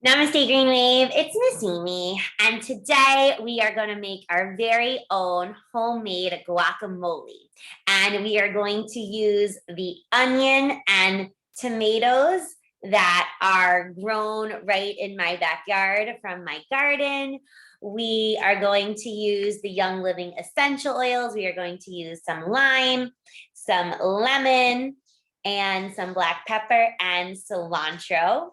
Namaste, Green Wave. It's Miss Amy, and today we are going to make our very own homemade guacamole. And we are going to use the onion and tomatoes that are grown right in my backyard from my garden. We are going to use the Young Living essential oils. We are going to use some lime, some lemon, and some black pepper and cilantro.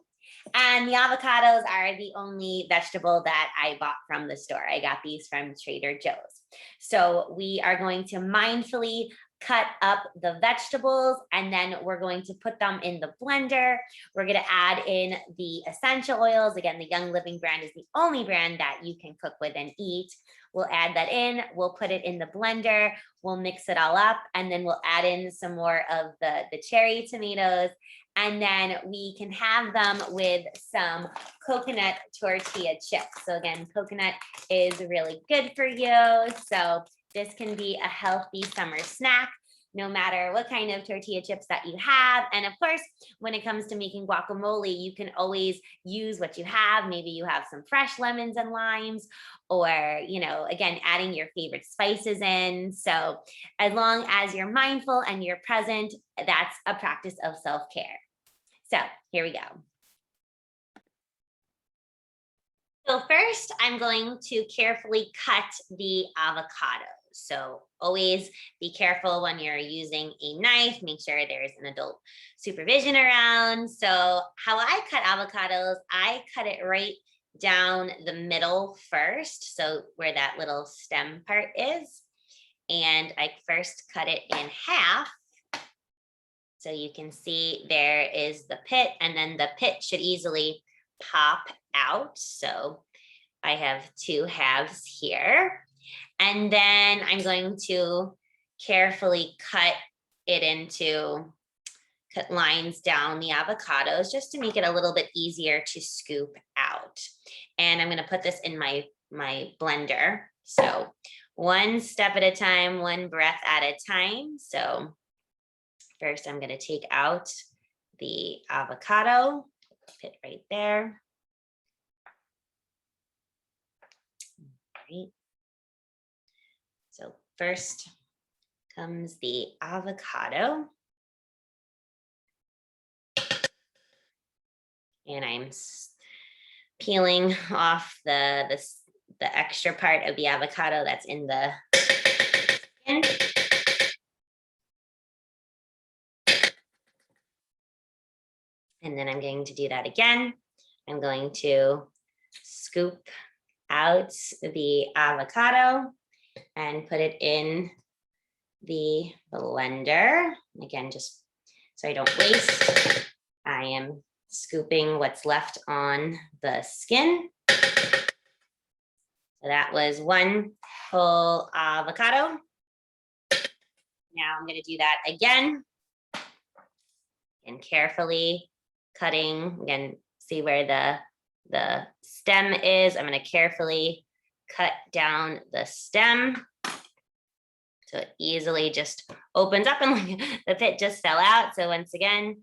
And the avocados are the only vegetable that I bought from the store. I got these from Trader Joe's. So we are going to mindfully cut up the vegetables, and then we're going to put them in the blender. We're going to add in the essential oils. Again, the Young Living brand is the only brand that you can cook with and eat. We'll add that in. We'll put it in the blender. We'll mix it all up, and then we'll add in some more of the cherry tomatoes. And then we can have them with some coconut tortilla chips. So again, coconut is really good for you. So this can be a healthy summer snack, no matter what kind of tortilla chips that you have. And of course, when it comes to making guacamole, you can always use what you have. Maybe you have some fresh lemons and limes, or, again, adding your favorite spices in. So as long as you're mindful and you're present, that's a practice of self-care. So here we go. So first, I'm going to carefully cut the avocados. So always be careful when you're using a knife. Make sure there's an adult supervision around. So how I cut avocados, I cut it right down the middle first. So where that little stem part is. And I first cut it in half. So you can see there is the pit, and then the pit should easily pop out. So I have two halves here. And then I'm going to carefully cut lines down the avocados just to make it a little bit easier to scoop out. And I'm going to put this in my blender. So one step at a time, one breath at a time. So first, I'm going to take out the avocado, put it right there. All right. So first comes the avocado. And I'm peeling off the extra part of the avocado that's in the skin. And then I'm going to do that again. I'm going to scoop out the avocado and put it in the blender. Again, just so I don't waste, I am scooping what's left on the skin. So that was one whole avocado. Now I'm going to do that again, and carefully cutting. Again, see where the stem is. I'm going to carefully cut down the stem so it easily just opens up, and the pit just fell out. So once again,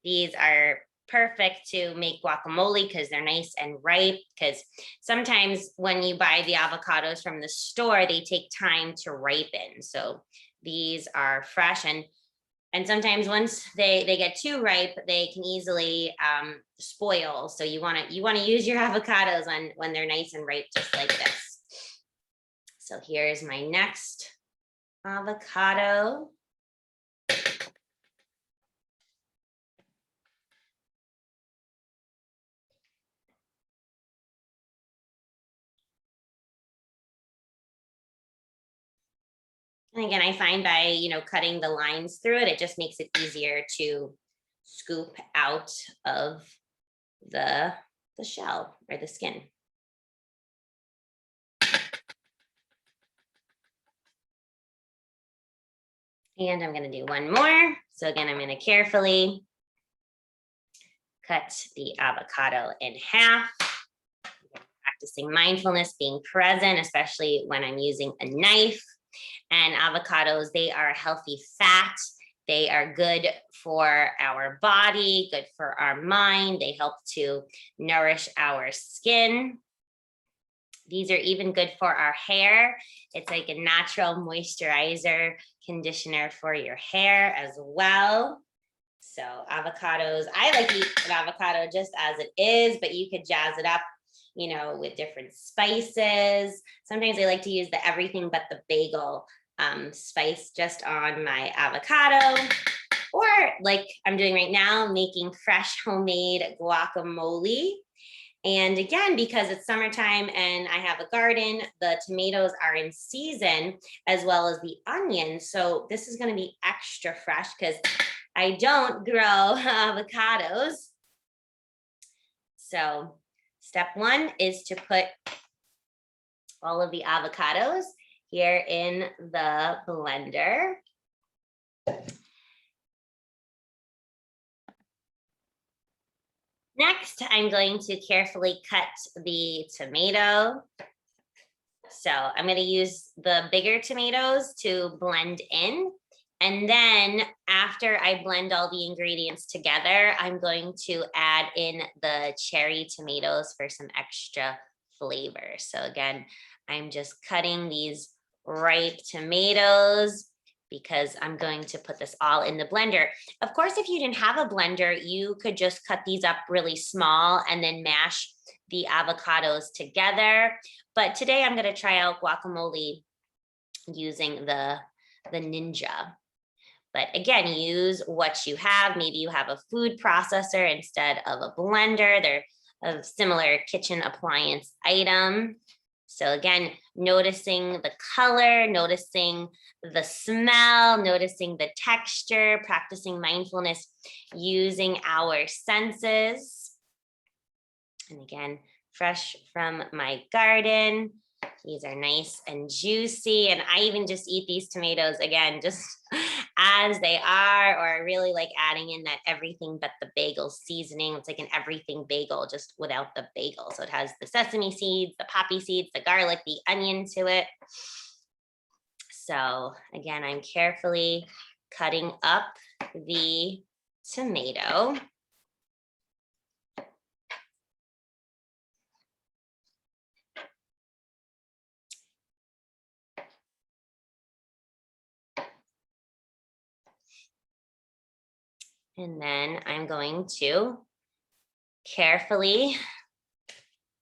these are perfect to make guacamole because they're nice and ripe. Because sometimes when you buy the avocados from the store, they take time to ripen. So these are fresh, and sometimes once they get too ripe, they can easily spoil. So you want to use your avocados when they're nice and ripe, just like this. So here's my next avocado. And again, I find by, cutting the lines through it, it just makes it easier to scoop out of the shell or the skin. And I'm going to do one more. So again, I'm going to carefully cut the avocado in half. Practicing mindfulness, being present, especially when I'm using a knife. And avocados, they are a healthy fat. They are good for our body, good for our mind. They help to nourish our skin. These are even good for our hair. It's like a natural moisturizer, conditioner for your hair as well. So avocados, I like to eat an avocado just as it is, but you could jazz it up, you know, with different spices. Sometimes I like to use the everything but the bagel spice just on my avocado, or like I'm doing right now, making fresh homemade guacamole. And again, because it's summertime and I have a garden, the tomatoes are in season as well as the onions. So this is going to be extra fresh because I don't grow avocados. So step one is to put all of the avocados here in the blender. Next, I'm going to carefully cut the tomato. So I'm going to use the bigger tomatoes to blend in. And then after I blend all the ingredients together, I'm going to add in the cherry tomatoes for some extra flavor. So again, I'm just cutting these ripe tomatoes because I'm going to put this all in the blender. Of course, if you didn't have a blender, you could just cut these up really small and then mash the avocados together. But today I'm going to try out guacamole using the Ninja. But again, use what you have. Maybe you have a food processor instead of a blender. They're a similar kitchen appliance item. So again, noticing the color, noticing the smell, noticing the texture, practicing mindfulness using our senses. And again, fresh from my garden. These are nice and juicy. And I even just eat these tomatoes again, just as they are, or I really like adding in that everything but the bagel seasoning. It's like an everything bagel, just without the bagel. So it has the sesame seeds, the poppy seeds, the garlic, the onion to it. So again, I'm carefully cutting up the tomato. And then I'm going to carefully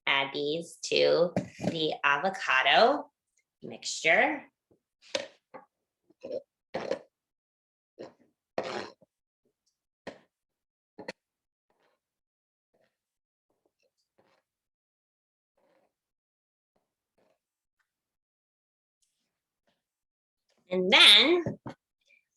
add these to the avocado mixture. And then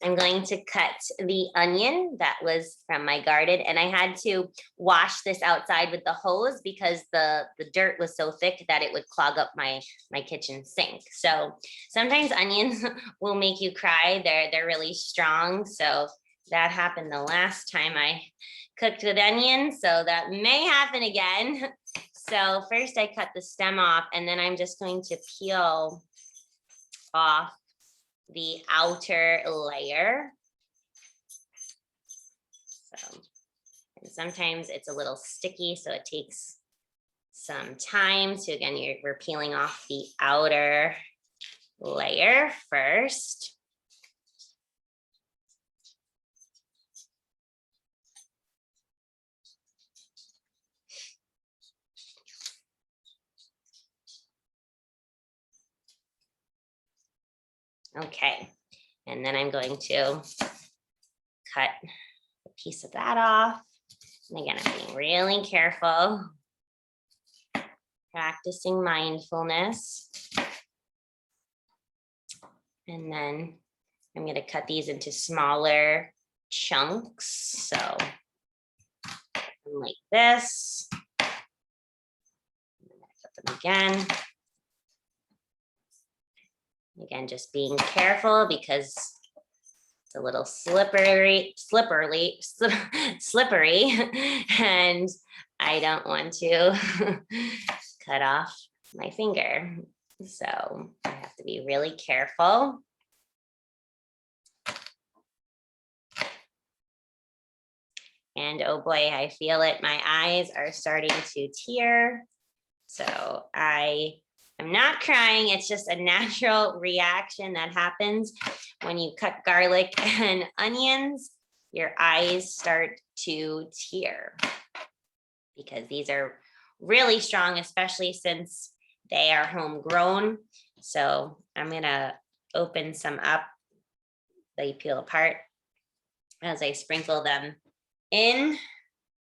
I'm going to cut the onion that was from my garden, and I had to wash this outside with the hose because the dirt was so thick that it would clog up my kitchen sink. So sometimes onions will make you cry. They're really strong. So that happened the last time I cooked with onions. So that may happen again. So first I cut the stem off, and then I'm just going to peel off the outer layer. So, and sometimes it's a little sticky, so it takes some time. So again, we're peeling off the outer layer first. Okay, and then I'm going to cut a piece of that off. And again, I'm being really careful, practicing mindfulness. And then I'm going to cut these into smaller chunks. So like this. Put them again. Again, just being careful because it's a little slippery, and I don't want to cut off my finger. So I have to be really careful. And oh boy, I feel it. My eyes are starting to tear. So I am not crying. It's just a natural reaction that happens when you cut garlic and onions. Your eyes start to tear because these are really strong, especially since they are homegrown. So I'm gonna open some up. They peel apart as I sprinkle them in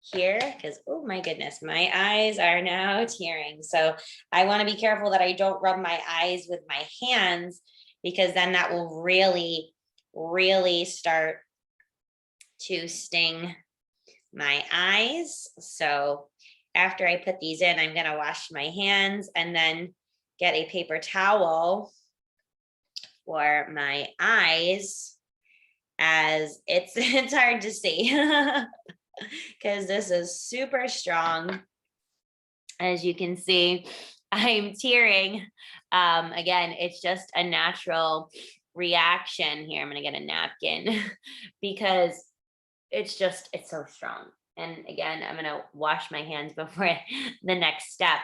here because, oh my goodness, my eyes are now tearing. So I want to be careful that I don't rub my eyes with my hands because then that will really, really start to sting my eyes. So after I put these in, I'm going to wash my hands and then get a paper towel for my eyes, as it's hard to see because this is super strong. As you can see, I'm tearing. Again, it's just a natural reaction here. I'm gonna get a napkin because it's so strong. And again, I'm gonna wash my hands before the next step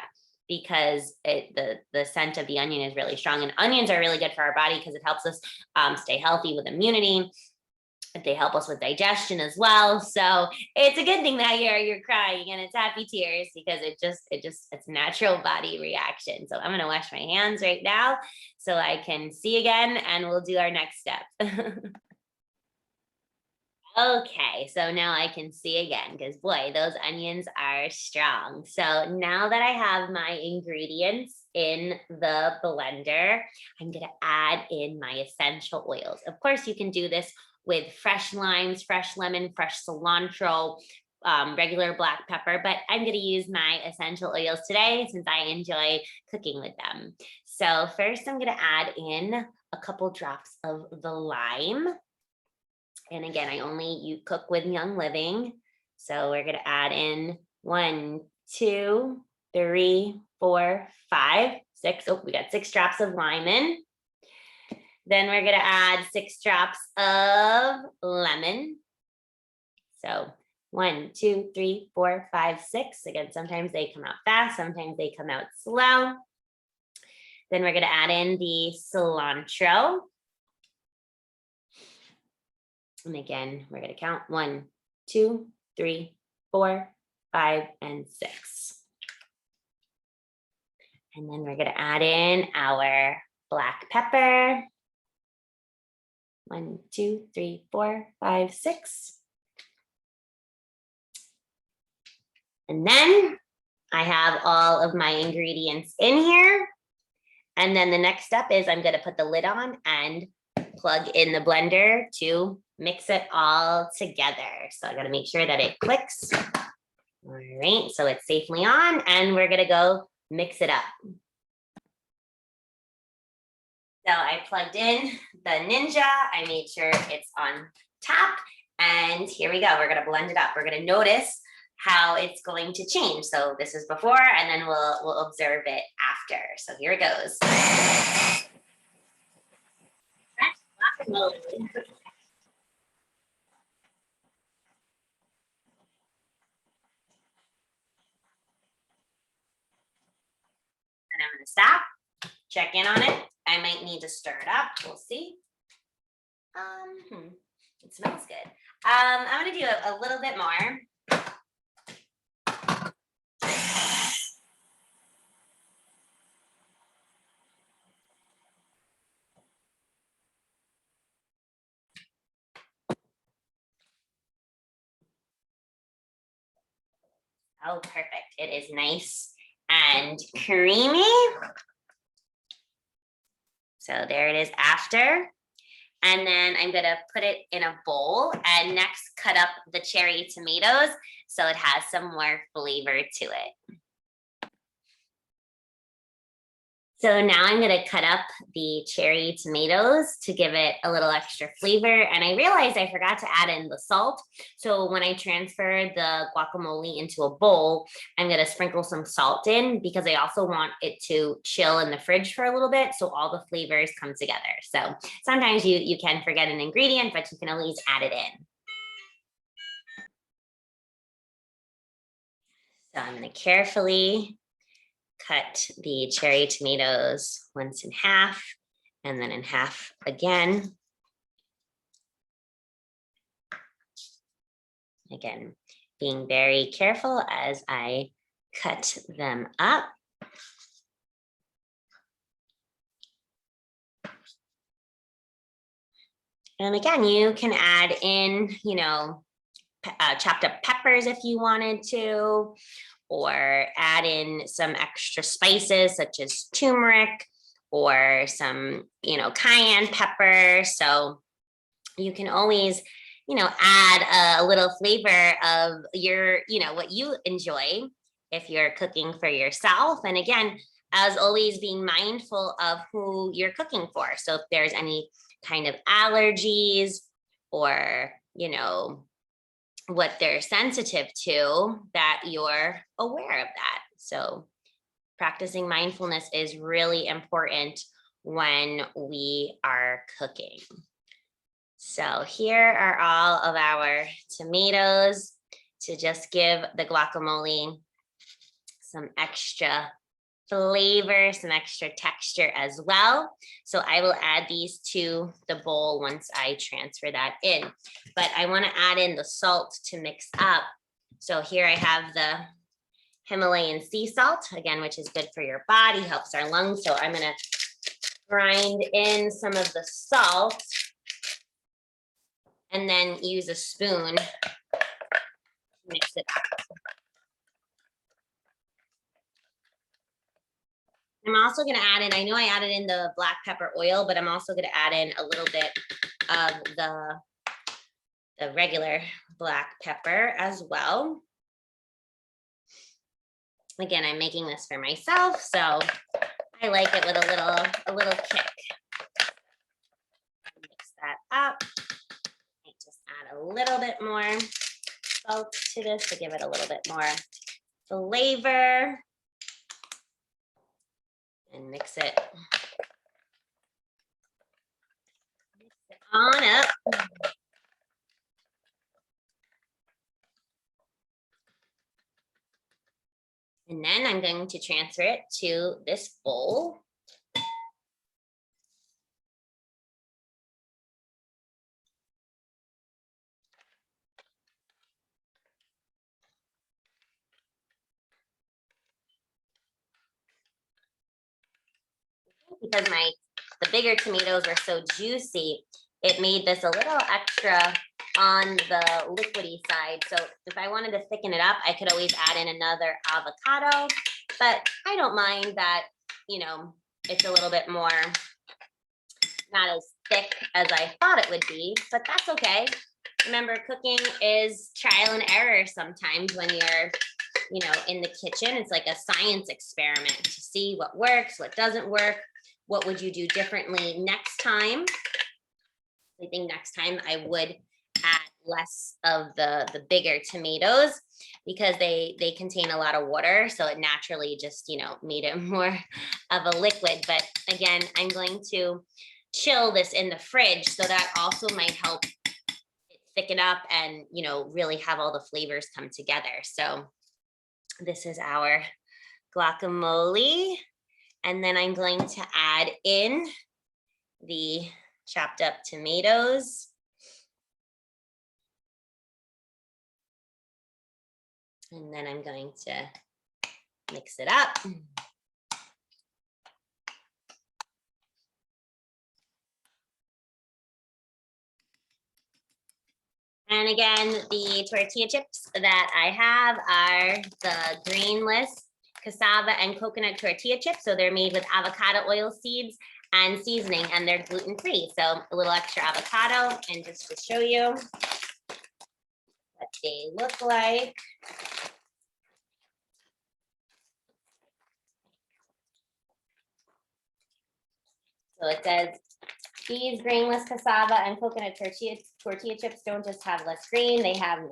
because the scent of the onion is really strong. And onions are really good for our body because it helps us stay healthy with immunity. They help us with digestion as well. So it's a good thing that you're crying and it's happy tears because it's natural body reaction. So I'm gonna wash my hands right now so I can see again, and we'll do our next step. Okay, so now I can see again because boy, those onions are strong. So now that I have my ingredients in the blender, I'm gonna add in my essential oils. Of course, you can do this with fresh limes, fresh lemon, fresh cilantro, regular black pepper, but I'm gonna use my essential oils today since I enjoy cooking with them. So first I'm gonna add in a couple drops of the lime. And again, you cook with Young Living. So we're gonna add in 1, 2, 3, 4, 5, 6. Oh, we got 6 drops of lime in. Then we're gonna add 6 drops of lemon. So 1, 2, 3, 4, 5, 6. Again, sometimes they come out fast, sometimes they come out slow. Then we're gonna add in the cilantro. And again, we're gonna count 1, 2, 3, 4, 5, and 6. And then we're gonna add in our black pepper. 1, 2, 3, 4, 5, 6. And then I have all of my ingredients in here. And then the next step is I'm gonna put the lid on and plug in the blender to mix it all together. So I gotta make sure that it clicks. All right, so it's safely on and we're gonna go mix it up. So I plugged in the Ninja, I made sure it's on top, and here we go. We're gonna blend it up. We're gonna notice how it's going to change. So this is before, and then we'll observe it after. So here it goes. Guacamole. And I'm gonna stop, check in on it. I might need to stir it up. We'll see. It smells good. I'm gonna do a little bit more. Oh, perfect. It is nice and creamy. So there it is after. And then I'm gonna put it in a bowl and next cut up the cherry tomatoes so it has some more flavor to it. So now I'm gonna cut up the cherry tomatoes to give it a little extra flavor. And I realized I forgot to add in the salt. So when I transfer the guacamole into a bowl, I'm gonna sprinkle some salt in because I also want it to chill in the fridge for a little bit so all the flavors come together. So sometimes you can forget an ingredient, but you can always add it in. So I'm going to carefully cut the cherry tomatoes once in half and then in half again. Again, being very careful as I cut them up. And again, you can add in, chopped up peppers if you wanted to, or add in some extra spices such as turmeric or some, cayenne pepper. So you can always, add a little flavor of your, what you enjoy if you're cooking for yourself. And again, as always, being mindful of who you're cooking for. So if there's any kind of allergies or, what they're sensitive to, that you're aware of that. So practicing mindfulness is really important when we are cooking. So here are all of our tomatoes to just give the guacamole some extra flavor, some extra texture as well. So I will add these to the bowl once I transfer that in. But I want to add in the salt to mix up. So here I have the Himalayan sea salt, again, which is good for your body, helps our lungs. So I'm going to grind in some of the salt and then use a spoon to mix it up. I'm also going to add in, I know I added in the black pepper oil, but I'm also going to add in a little bit of the regular black pepper as well. Again, I'm making this for myself, so I like it with a little kick. Mix that up. I just add a little bit more salt to this to give it a little bit more flavor. And mix it on up. And then I'm going to transfer it to this bowl. Because the bigger tomatoes are so juicy, it made this a little extra on the liquidy side. So if I wanted to thicken it up, I could always add in another avocado, but I don't mind that, it's a little bit more, not as thick as I thought it would be, but that's okay. Remember, cooking is trial and error sometimes when you're, in the kitchen. It's like a science experiment to see what works, what doesn't work. What would you do differently next time? I think next time I would add less of the bigger tomatoes because they contain a lot of water. So it naturally just, made it more of a liquid. But again, I'm going to chill this in the fridge. So that also might help it thicken up and, really have all the flavors come together. So this is our guacamole. And then I'm going to add in the chopped up tomatoes. And then I'm going to mix it up. And again, the tortilla chips that I have are the grainless cassava and coconut tortilla chips. So they're made with avocado oil seeds and seasoning, and they're gluten-free. So a little extra avocado, and just to show you what they look like. So it says, these grainless cassava and coconut tortilla chips don't just have less grain, they have none.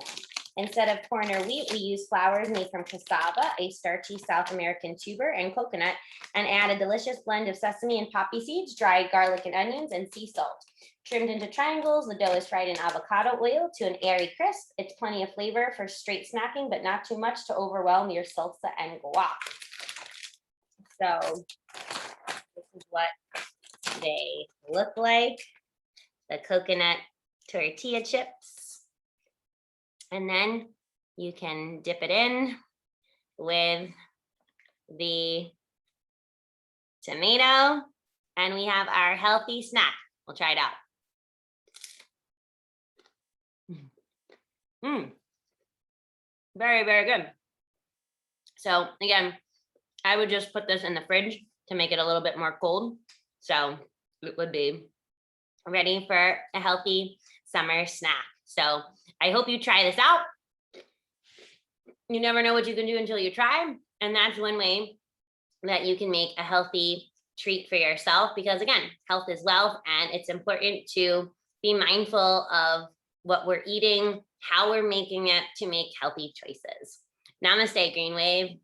Instead of corn or wheat, we use flours made from cassava, a starchy South American tuber, and coconut, and add a delicious blend of sesame and poppy seeds, dried garlic and onions, and sea salt. Trimmed into triangles, the dough is fried in avocado oil to an airy crisp. It's plenty of flavor for straight snacking, but not too much to overwhelm your salsa and guac. So this is what they look like, the coconut tortilla chips. And then you can dip it in with the tomato, and we have our healthy snack. We'll try it out. Very, very good. So again, I would just put this in the fridge to make it a little bit more cold. So it would be ready for a healthy summer snack. So I hope you try this out. You never know what you can do until you try. And that's one way that you can make a healthy treat for yourself, because again, health is wealth, and it's important to be mindful of what we're eating, how we're making it, to make healthy choices. Namaste, Green Wave.